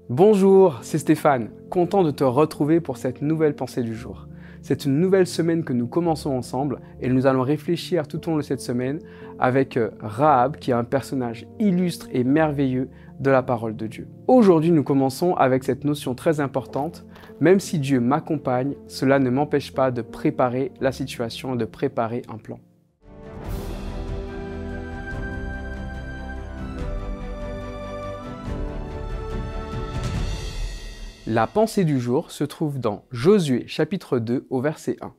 Bonjour, c'est Stéphane, content de te retrouver pour cette nouvelle pensée du jour. C'est une nouvelle semaine que nous commençons ensemble et nous allons réfléchir tout au long de cette semaine avec Rahab, qui est un personnage illustre et merveilleux de la parole de Dieu. Aujourd'hui, nous commençons avec cette notion très importante. Même si Dieu m'accompagne, cela ne m'empêche pas de préparer la situation et de préparer un plan. La pensée du jour se trouve dans Josué chapitre 2 au verset 1.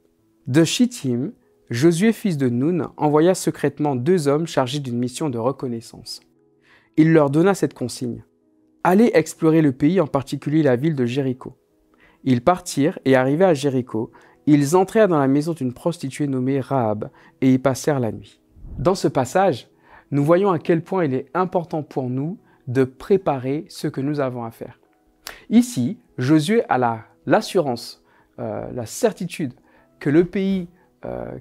De Chittim, Josué fils de Nun envoya secrètement 2 hommes chargés d'une mission de reconnaissance. Il leur donna cette consigne: allez explorer le pays, en particulier la ville de Jéricho. Ils partirent et arrivés à Jéricho, ils entrèrent dans la maison d'une prostituée nommée Rahab et y passèrent la nuit. Dans ce passage, nous voyons à quel point il est important pour nous de préparer ce que nous avons à faire. Ici, Josué a l'assurance, la certitude que le pays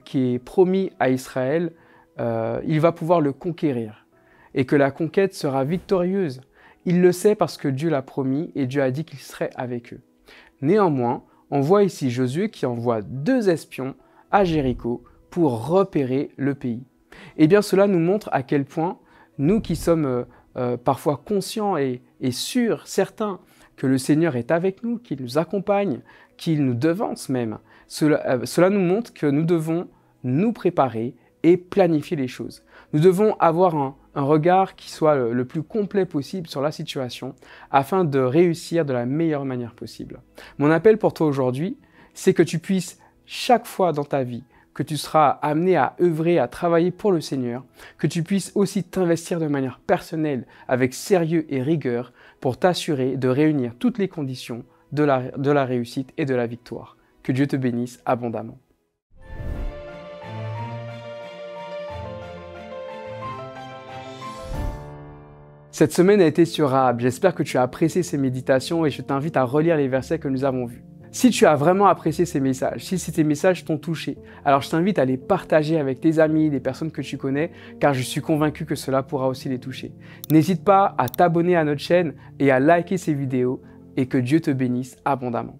qui est promis à Israël, il va pouvoir le conquérir et que la conquête sera victorieuse. Il le sait parce que Dieu l'a promis et Dieu a dit qu'il serait avec eux. Néanmoins, on voit ici Josué qui envoie 2 espions à Jéricho pour repérer le pays. Eh bien, cela nous montre à quel point nous qui sommes parfois conscients et sûrs, certains, que le Seigneur est avec nous, qu'il nous accompagne, qu'il nous devance même. Cela nous montre que nous devons nous préparer et planifier les choses. Nous devons avoir un regard qui soit le plus complet possible sur la situation afin de réussir de la meilleure manière possible. Mon appel pour toi aujourd'hui, c'est que tu puisses chaque fois dans ta vie que tu seras amené à œuvrer, à travailler pour le Seigneur, que tu puisses aussi t'investir de manière personnelle, avec sérieux et rigueur, pour t'assurer de réunir toutes les conditions de la réussite et de la victoire. Que Dieu te bénisse abondamment. Cette semaine a été sur Rahab. J'espère que tu as apprécié ces méditations et je t'invite à relire les versets que nous avons vus. Si tu as vraiment apprécié ces messages, si ces messages t'ont touché, alors je t'invite à les partager avec tes amis, des personnes que tu connais, car je suis convaincu que cela pourra aussi les toucher. N'hésite pas à t'abonner à notre chaîne et à liker ces vidéos et que Dieu te bénisse abondamment.